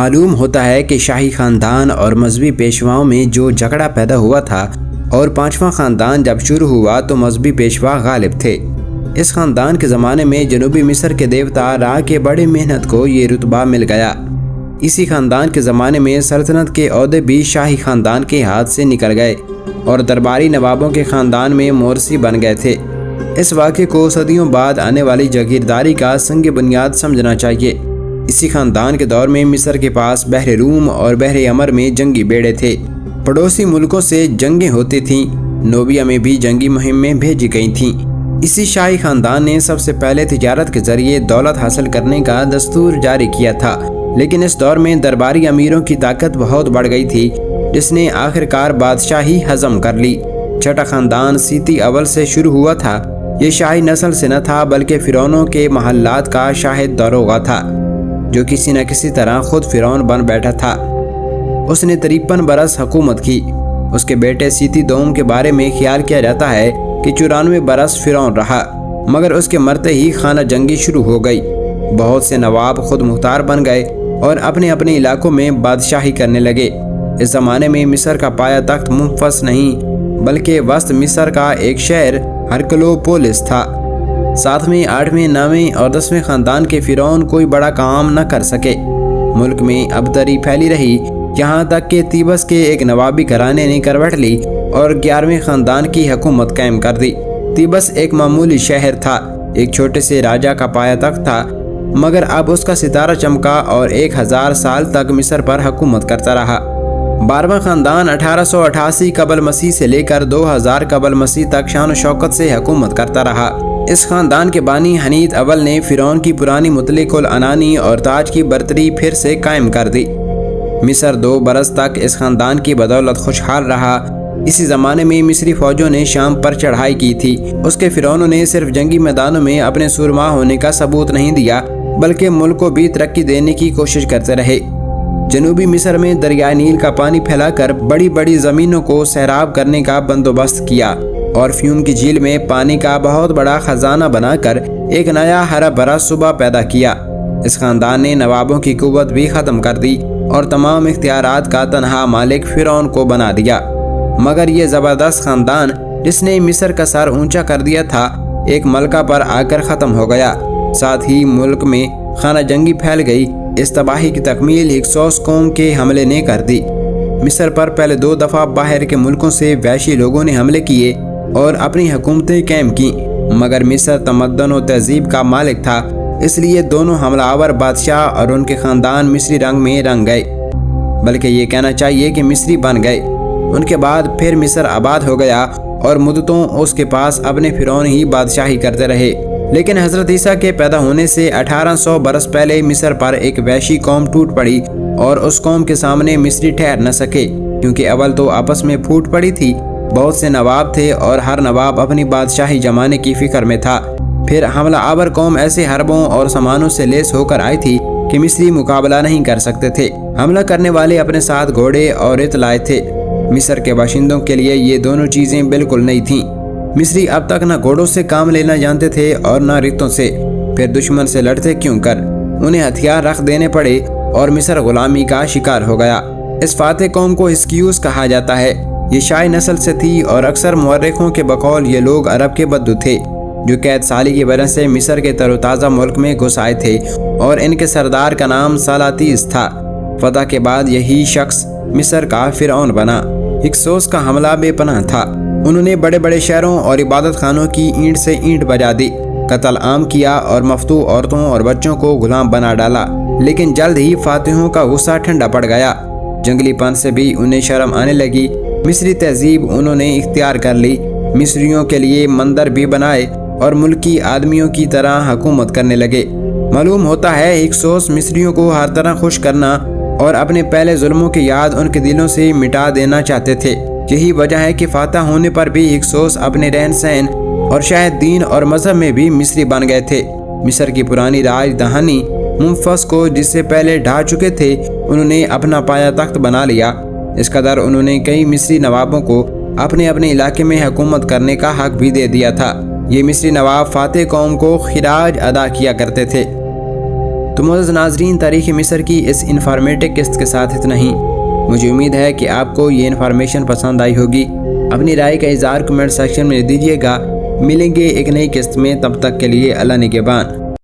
معلوم ہوتا ہے کہ شاہی خاندان اور مذہبی پیشواؤں میں جو جھگڑا پیدا ہوا تھا اور پانچواں خاندان جب شروع ہوا تو مذہبی پیشوا غالب تھے۔ اس خاندان کے زمانے میں جنوبی مصر کے دیوتا را کے بڑے محنت کو یہ رتبہ مل گیا۔ اسی خاندان کے زمانے میں سلطنت کے عہدے بھی شاہی خاندان کے ہاتھ سے نکل گئے اور درباری نوابوں کے خاندان میں مورثی بن گئے تھے۔ اس واقعے کو صدیوں بعد آنے والی جاگیرداری کا سنگ بنیاد سمجھنا چاہیے۔ اسی خاندان کے دور میں مصر کے پاس بحر روم اور بحر عمر میں جنگی بیڑے تھے۔ پڑوسی ملکوں سے جنگیں ہوتی تھیں، نوبیا میں بھی جنگی مہمیں بھیجی گئی تھیں۔ اسی شاہی خاندان نے سب سے پہلے تجارت کے ذریعے دولت حاصل کرنے کا دستور جاری کیا تھا، لیکن اس دور میں درباری امیروں کی طاقت بہت بڑھ گئی تھی، جس نے آخرکار بادشاہی ہضم کر لی۔ چھٹا خاندان سیتی اول سے شروع ہوا تھا۔ یہ شاہی نسل سے نہ تھا بلکہ فرعونوں کے محلات کا شاہد داروغہ تھا، جو کسی نہ کسی طرح خود فرعون بن بیٹھا تھا۔ اس نے 53 برس حکومت کی۔ اس کے بیٹے سیتی دوم کے بارے میں خیال کیا جاتا ہے کہ 94 برس فرعون رہا، مگر اس کے مرتے ہی خانہ جنگی شروع ہو گئی۔ بہت سے نواب خود مختار بن گئے اور اپنے اپنے علاقوں میں بادشاہی کرنے لگے۔ اس زمانے میں مصر کا پایہ تخت منفس نہیں بلکہ وسط مصر کا ایک شہر ہرکلوپولس تھا۔ 7ویں، 8ویں، 9ویں اور 10ویں خاندان کے فرعون کوئی بڑا کام نہ کر سکے۔ ملک میں ابتری پھیلی رہی، یہاں تک کہ تیبس کے ایک نوابی گھرانے نے کروٹ لی اور 11ویں خاندان کی حکومت قائم کر دی۔ تیبس ایک معمولی شہر تھا، ایک چھوٹے سے راجہ کا پایہ تخت تھا، مگر اب اس کا ستارہ چمکا اور 1000 سال تک مصر پر حکومت کرتا رہا۔ 12واں خاندان 1888 قبل مسیح سے لے کر 2000 قبل مسیح تک شان و شوکت سے حکومت کرتا رہا۔ اس خاندان کے بانی حنیت اول نے فرعون کی پرانی مطلق العنانی اور تاج کی برتری پھر سے قائم کر دی۔ مصر 2 برس تک اس خاندان کی بدولت خوشحال رہا۔ اسی زمانے میں مصری فوجوں نے شام پر چڑھائی کی تھی۔ اس کے فرعونوں نے صرف جنگی میدانوں میں اپنے سورما ہونے کا ثبوت نہیں دیا بلکہ ملک کو بھی ترقی دینے کی کوشش کرتے رہے۔ جنوبی مصر میں دریائے نیل کا پانی پھیلا کر بڑی بڑی زمینوں کو سیراب کرنے کا بندوبست کیا اور فیوم کی جھیل میں پانی کا بہت بڑا خزانہ بنا کر ایک نیا ہرا بھرا صوبہ پیدا کیا۔ اس خاندان نے نوابوں کی قوت بھی ختم کر دی اور تمام اختیارات کا تنہا مالک فرعون کو بنا دیا۔ مگر یہ زبردست خاندان جس نے مصر کا سر اونچا کر دیا تھا، ایک ملکہ پر آ کر ختم ہو گیا۔ ساتھ ہی ملک میں خانہ جنگی پھیل گئی۔ اس تباہی کی تکمیل ہکسوس قوم کے حملے نے کر دی۔ مصر پر پہلے 2 دفعہ باہر کے ملکوں سے وحشی لوگوں نے حملے کیے اور اپنی حکومتیں قائم کیں، مگر مصر تمدن و تہذیب کا مالک تھا، اس لیے دونوں حملہ آور بادشاہ اور ان کے خاندان مصری رنگ میں رنگ گئے، بلکہ یہ کہنا چاہیے کہ مصری بن گئے۔ ان کے بعد پھر مصر آباد ہو گیا اور مدتوں اس کے پاس اپنے فرعون ہی بادشاہی کرتے رہے۔ لیکن حضرت عیسیٰ کے پیدا ہونے سے 1800 برس پہلے مصر پر ایک وحشی قوم ٹوٹ پڑی اور اس قوم کے سامنے مصری ٹھہر نہ سکے، کیونکہ اول تو آپس میں پھوٹ پڑی تھی۔ بہت سے نواب تھے اور ہر نواب اپنی بادشاہی جمانے کی فکر میں تھا۔ پھر حملہ آور قوم ایسے حربوں اور سامانوں سے لیس ہو کر آئی تھی کہ مصری مقابلہ نہیں کر سکتے تھے۔ حملہ کرنے والے اپنے ساتھ گھوڑے اور رت لائے تھے۔ مصر کے باشندوں کے لیے یہ دونوں چیزیں بالکل نئی تھیں۔ مصری اب تک نہ گھوڑوں سے کام لینا جانتے تھے اور نہ ریتوں سے، پھر دشمن سے لڑتے کیوں کر؟ انہیں ہتھیار رکھ دینے پڑے اور مصر غلامی کا شکار ہو گیا۔ اس فاتح قوم کو ہسکیوس کہا جاتا ہے۔ یہ شاہی نسل سے تھی اور اکثر مورخوں کے بقول یہ لوگ عرب کے بدو تھے جو قید سالی کی وجہ سے مصر کے تر و تازہ ملک میں گھس آئے تھے، اور ان کے سردار کا نام سالاتیس تھا۔ فتح کے بعد یہی شخص مصر کا فرعون بنا۔ ہکسوس کا حملہ بے پناہ تھا۔ انہوں نے بڑے بڑے شہروں اور عبادت خانوں کی اینٹ سے اینٹ بجا دی، قتل عام کیا اور مفتو عورتوں اور بچوں کو غلام بنا ڈالا۔ لیکن جلد ہی فاتحوں کا غصہ ٹھنڈا پڑ گیا۔ جنگلی پن سے بھی انہیں شرم آنے لگی۔ مصری تہذیب انہوں نے اختیار کر لی، مصریوں کے لیے مندر بھی بنائے اور ملکی آدمیوں کی طرح حکومت کرنے لگے۔ معلوم ہوتا ہے ہکسوس مصریوں کو ہر طرح خوش کرنا اور اپنے پہلے ظلموں کی یاد ان کے دلوں سے مٹا دینا چاہتے تھے۔ یہی وجہ ہے کہ فاتح ہونے پر بھی ہکسوس اپنے رہن سہن اور شاید دین اور مذہب میں بھی مصری بن گئے تھے۔ مصر کی پرانی راج دہانی منفس کو جس سے پہلے ڈھا چکے تھے، انہوں نے اپنا پایہ تخت بنا لیا۔ اس قدر انہوں نے کئی مصری نوابوں کو اپنے اپنے علاقے میں حکومت کرنے کا حق بھی دے دیا تھا۔ یہ مصری نواب فاتح قوم کو خراج ادا کیا کرتے تھے۔ تو معزز ناظرین، تاریخ مصر کی اس انفارمیٹو قسط کے ساتھ اتنا ہی۔ مجھے امید ہے کہ آپ کو یہ انفارمیشن پسند آئی ہوگی۔ اپنی رائے کا اظہار کمنٹ سیکشن میں دیجیے گا۔ ملیں گے ایک نئی قسط میں، تب تک کے لیے اللہ نگہبان۔